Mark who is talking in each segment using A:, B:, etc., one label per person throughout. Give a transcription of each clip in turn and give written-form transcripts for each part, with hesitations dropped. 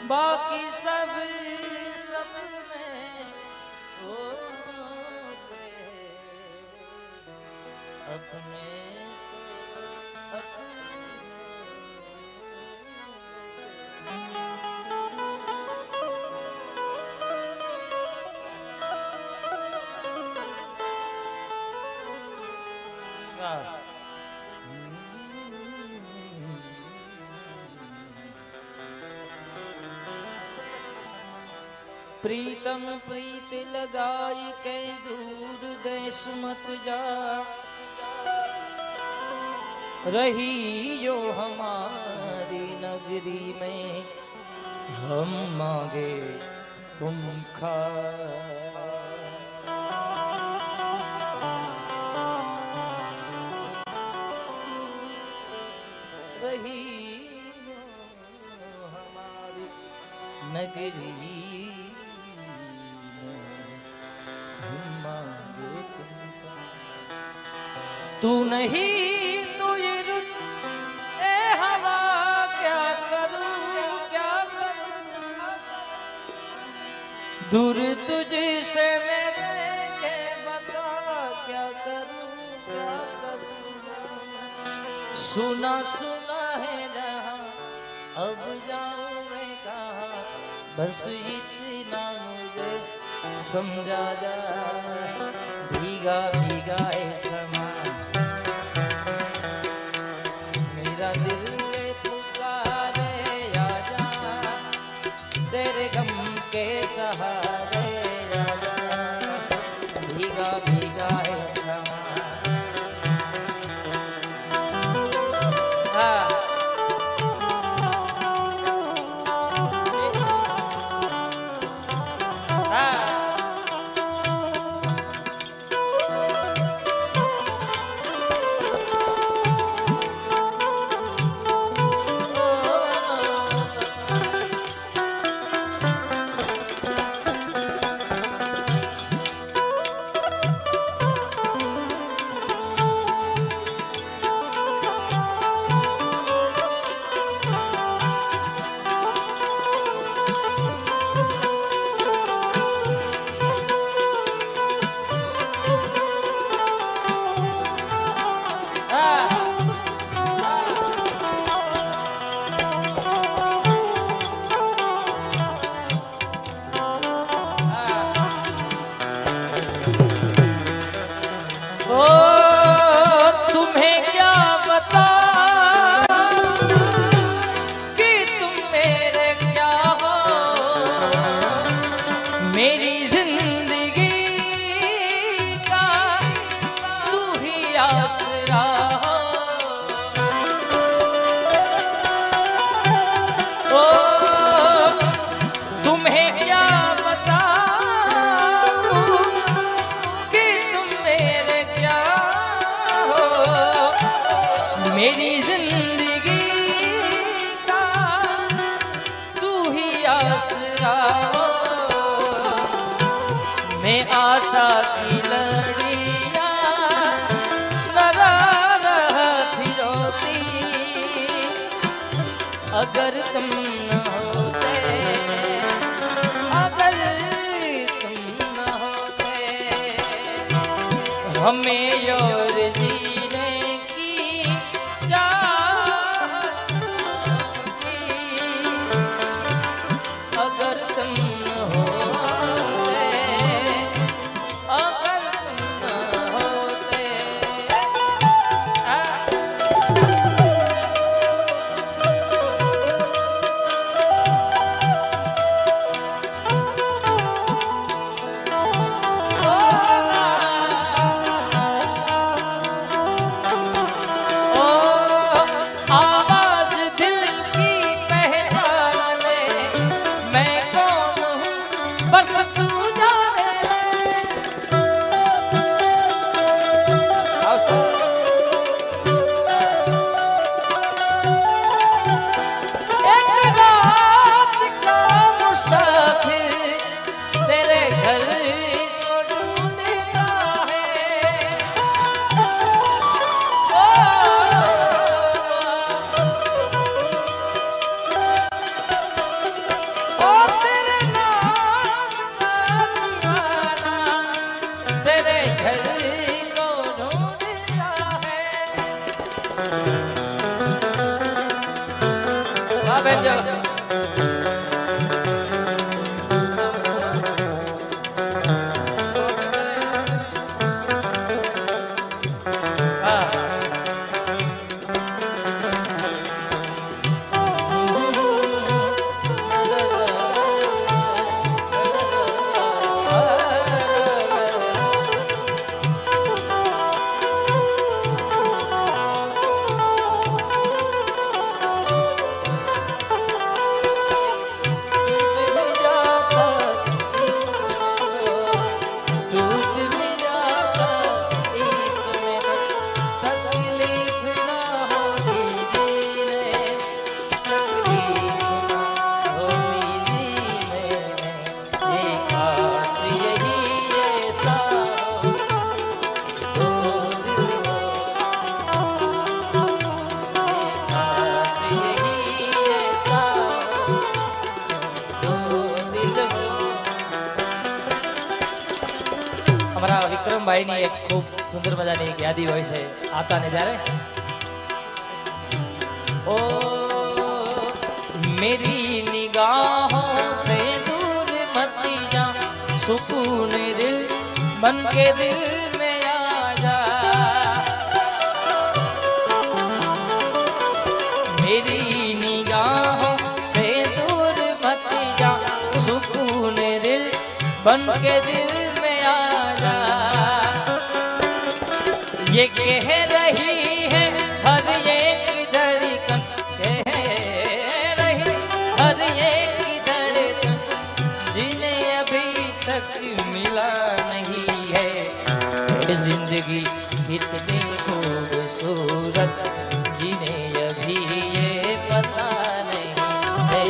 A: बाकी सब सपने होते अपने तो अपने। प्रीतम प्रीत लगाई के दूर देश मत जा, रही जो हमारी नगरी में हम मांगे तुम खा। रही जो हमारी नगरी तू नहीं तो ये रुत ए हवा क्या करूं क्या करूं, दूर तुझसे मेरे के बता क्या करूं क्या करूं। सुना सुना है जहां अब जाऊं मैं कहां, बस इतना मुझे समझा जा। भीगा भीगा है समा मेरा दिल पुकारे, आजा तेरे गम के सहारे, आजा भीगा भीगा है समा। मेरी जिंदगी का तू ही आसरा हो, मैं आशा की लड़ियां लगा रही रोती, अगर तुम न होते, अगर तुम न होते, हमें और जीने की चाहत थी, अगर तुम न होते, अगर तुम न होते। બેન જો हमारा विक्रम भाई ने एक खूब सुंदर मजा ने एक यादी હોય છે आता ने जारे ओ मेरी निगाहों से दूर मत जा सुकून दिल बन के दिल में आ जा मेरी निगाहों से दूर मत जा सुकून दिल बन के दिल ये कह रही है हर एक धड़कन कह रही हर एक धड़कन जिन्हें अभी तक मिला नहीं है जिंदगी कितनी खूबसूरत जिन्हें अभी ये पता नहीं है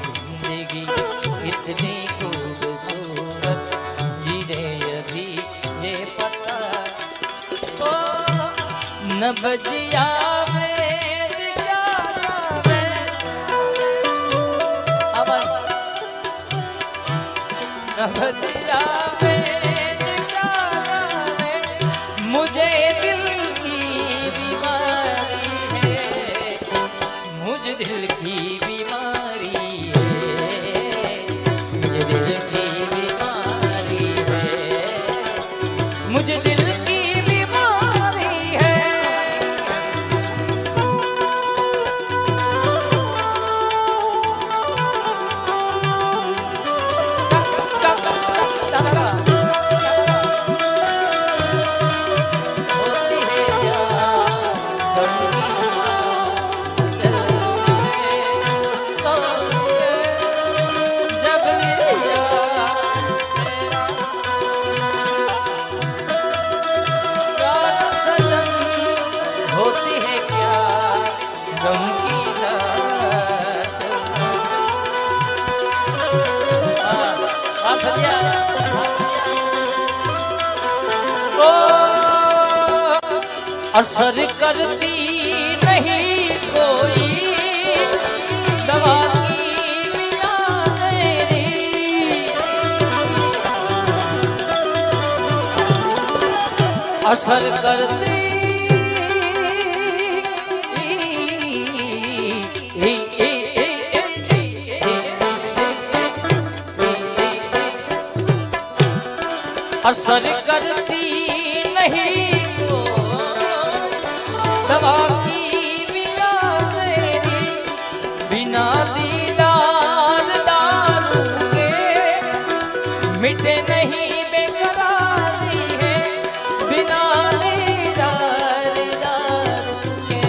A: जिंदगी कितनी खूबसूरत जिन्हें अभी ये पता न बजिया मुझे दिल की बीमारी है मुझे दिल की बीमारी है मुझे दिल की बीमारी है मुझे दिल असर करती नहीं कोई दवा की बिना तेरी असर करती असर करती नहीं दवा की बिना तेरी बिना दीदार दारू के मिटे नहीं बेकरारी है बिना दीदार दारू के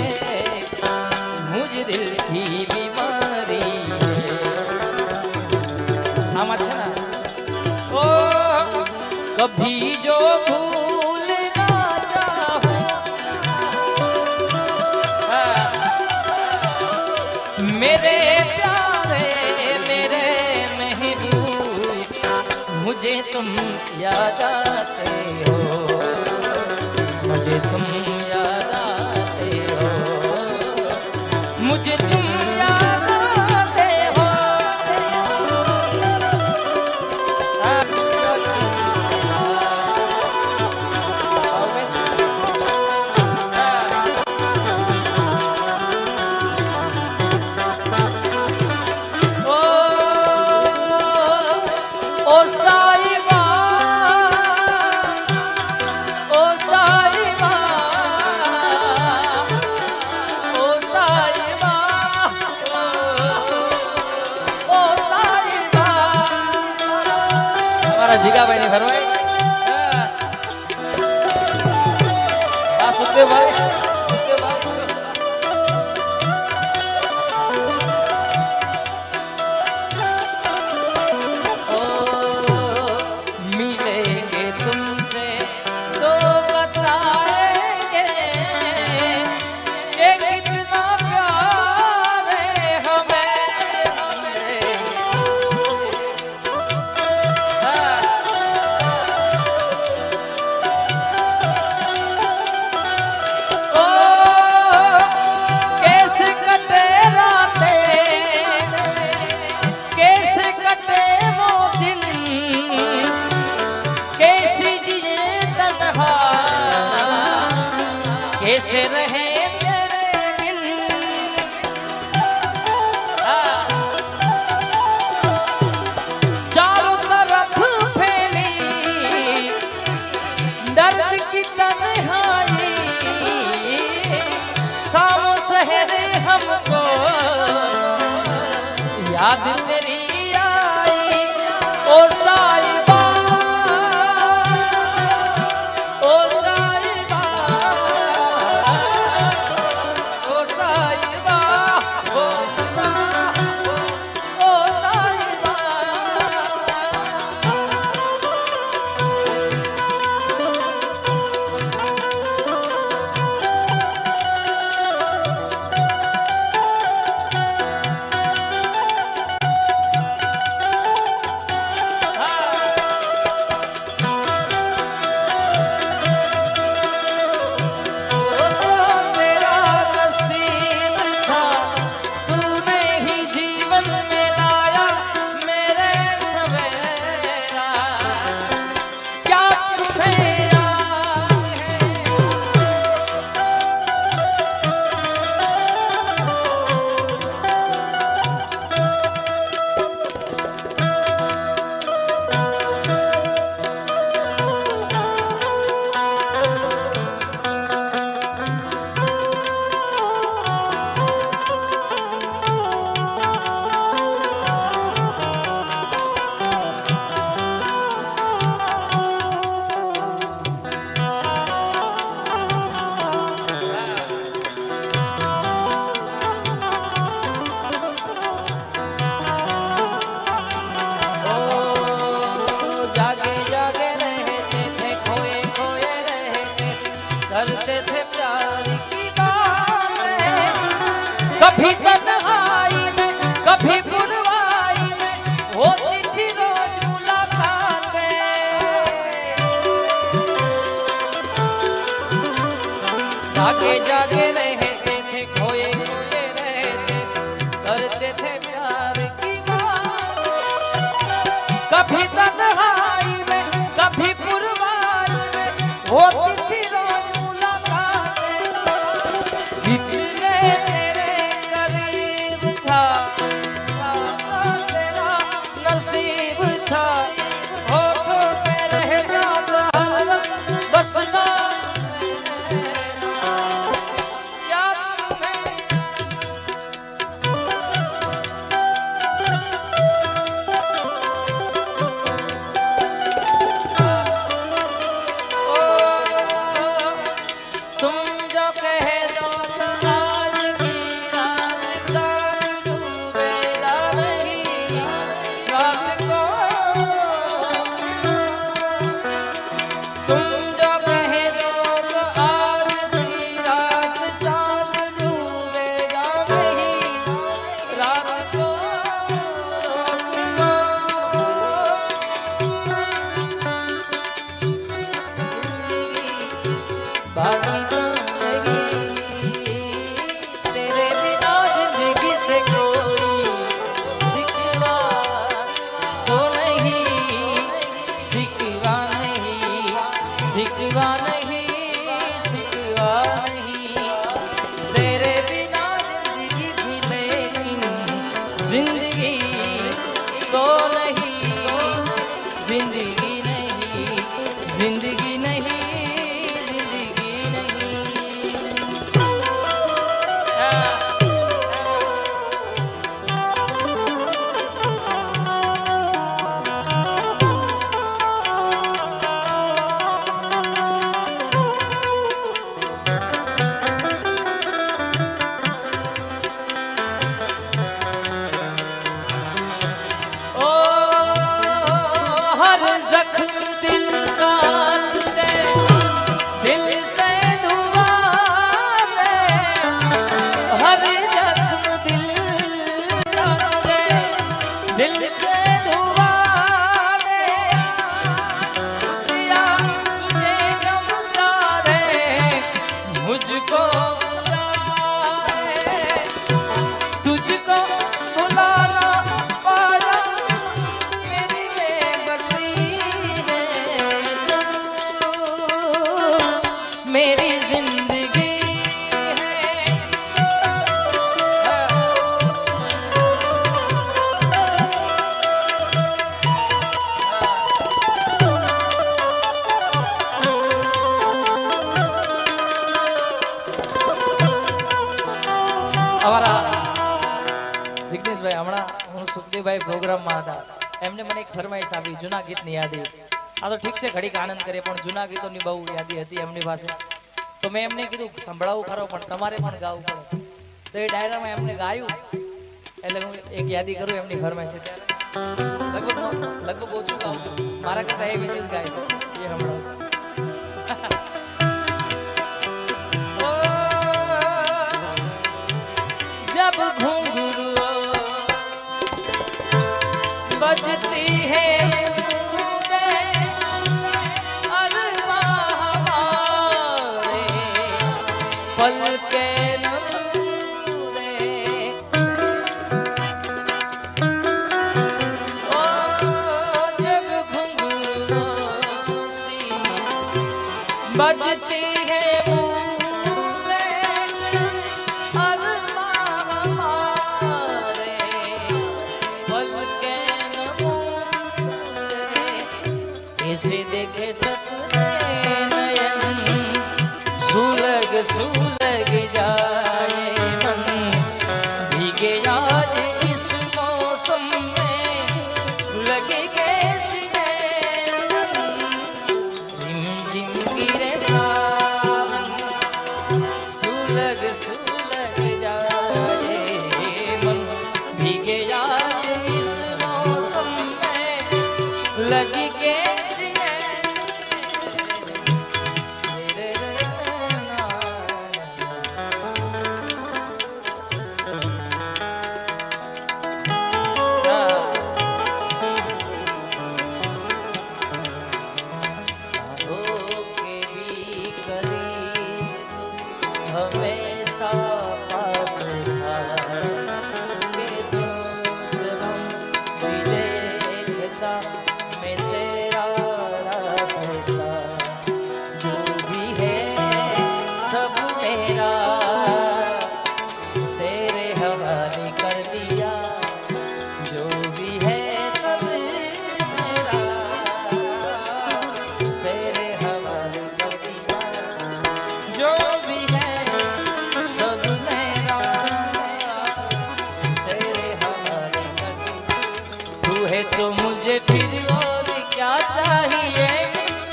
A: मुझे दिल की बीमारी है हम अच्छा ना ओ कभी जो मेरे प्यारे मेरे महबूब मुझे तुम याद आते हो मुझे तुम याद आते हो मुझे तुम याद आते हो અમારા જીગાભાઈ ની ફરમાઈ આ સુખદેવભાઈ कैसे रहे तेरे बिन चारों तरफ फैली दर्द की तन्हाई शाम सहरे हमको याद तेरी आई ओ साहिबा करते थे प्यार की बातें कभी तन्हाई में कभी बुरवाई में होती थी रोज मुलाकातें जागे जागे रहते थे खोए खोए रहते करते थे प्यार की बातें कभी तन्हाई में कभी बुरवाई में होती थी जिंदगी तो नहीं जिंदगी नहीं जिंदगी नहीं जिंदगी नहीं જિગ્નેશભાઈ હમણાં હું સુખદેવભાઈ પ્રોગ્રામમાં હતા, એમને મને એક ફરમાઈશ આપી જૂના ગીતની યાદી. આ તો ઠીક છે ઘડીક આનંદ કરીએ, પણ જૂના ગીતોની બહુ યાદી હતી એમની પાસે. તો મેં એમને કીધું સંભળાવું ખરો, પણ તમારે પણ ગાવું પડે. તો એ ડાયરામાં એમને ગાયું, એટલે હું એક યાદી કરું એમની ફરમાઈશ છે ત્યારે લગભગ ઓછું ગાઉં છું, મારા કરતા એ વિશે જ ગાય એ હમણાં. जब घुंघरू बजती है पल के नूरे, ओ जब घुंघरू सी बजती है इसे देखे सपने नयन सुलग सुलग जाए मन भीगे आज इस मौसम में लगे कैसी नैन झिम झिम गिरे सावन सुलग सुलग जाए मन भीगे आज इस मौसम में लगी हमेशा पास देखता मैं तेरा रास्ता जो भी है सब मेरा तेरे हवाले कर दिया जो भी है सब मेरा तेरे हवाले कर दिया जो भी है सब मेरा तेरे हवाले कर दिया तू है तो मुझे फिर और क्या चाहिए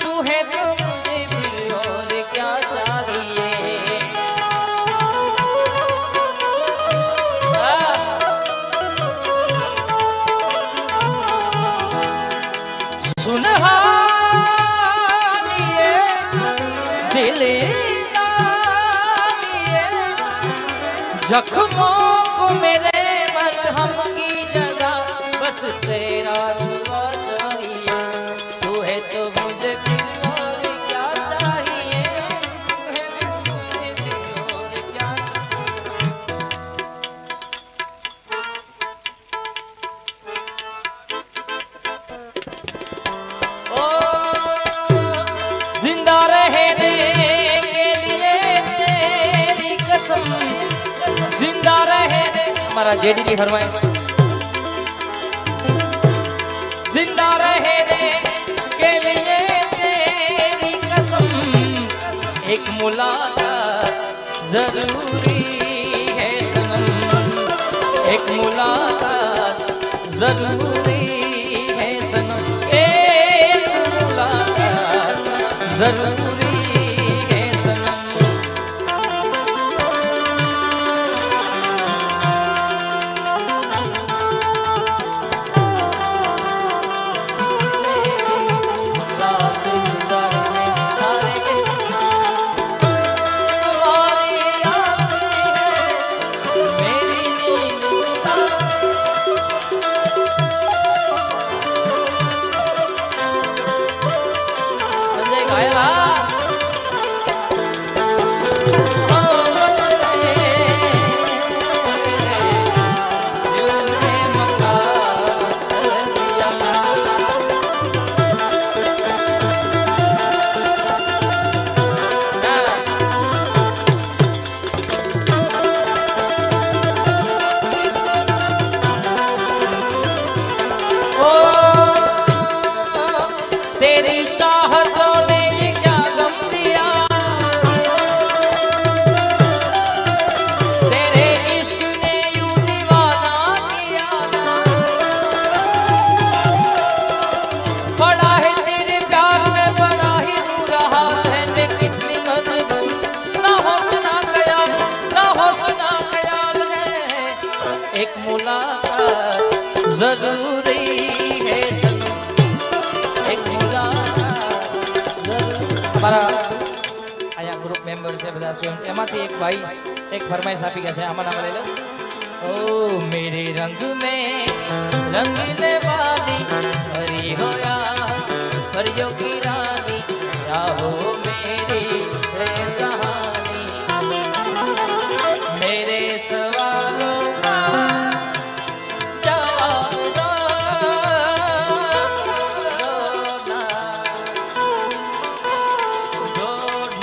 A: तू है तो मुझे फिर और क्या चाहिए सुनहानिए दिल जख्मों को मेरे मरहम की जगह बस तेरा दुआ चाहिए तू है तो मुझे फिर और क्या चाहिए तू है तो मुझे फिर और क्या ओ जिंदा रहने के लिए तेरी कसम जिंदा रहे हमारा जेडीडी फरमाए जिंदा रहने के लिए तेरी कसम एक मुलाकात जरूरी है सनम एक मुलाकात जरूरी है सनम एक मुलाकात जरूरी है सनम संजय गायला एक मुलाकात जरूरी है सनम, एक मुलाकात जरूरी। हमारा आया ग्रुप मेंबर છે બધા સ્ટુડન્ટ, એમાંથી એક ભાઈ એક ફરમાઈશ આપી ગયા છે, આમાં નામ લઈ લો। ओ मेरे रंग में रंगने वाली हरी हो या परियों की रानी, क्या हो मेरी है कहानी, मेरे सवालों का जवाब दो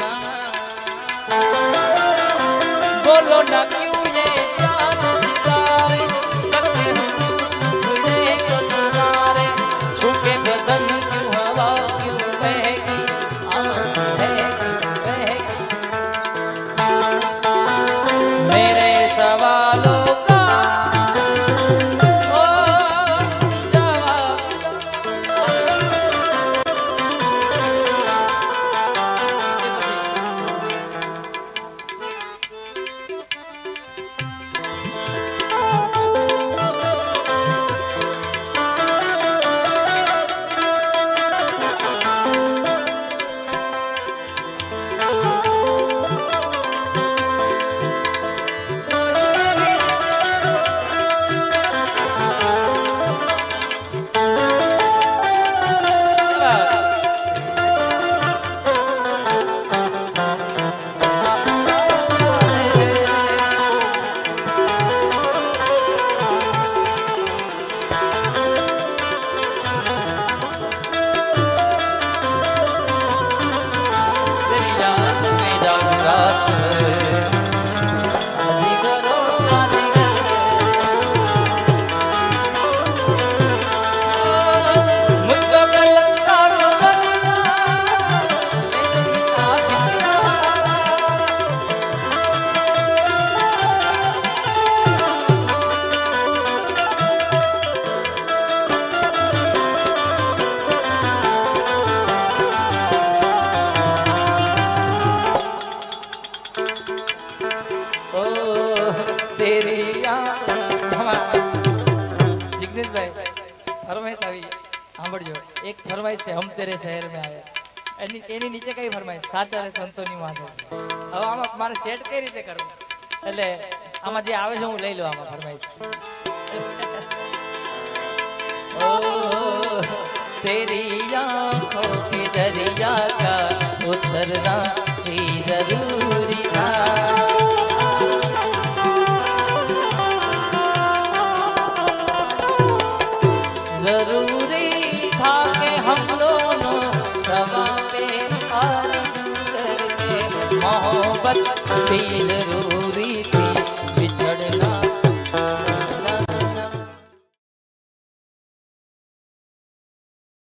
A: ना, बोलो ना क्यों ये जान सितारे लगते हो मुझे को किनारे, छूके बदन क्यों हवा क्यों बहकी बहकी, मेरे सवालों का ओ जवाब फरमाइश આવી સાંભળજો, એક ફરમાઈશ છે હમ તેરે શહેર में आया, એની નીચે કઈ ફરમાઈશ સાચા રે સંતોની માથે। હવે આમાં મારે સેટ કઈ રીતે કરવું, એટલે આમાં જે આવે છે હું લઈ લઉં આમાં ફરમાઈશ। ओ तेरी आंखों के दरिया का उतरना ही जरूरी था, जरूरी था कि हम दोनों समा पे आरज़ू करके मोहब्बत भी जरूरी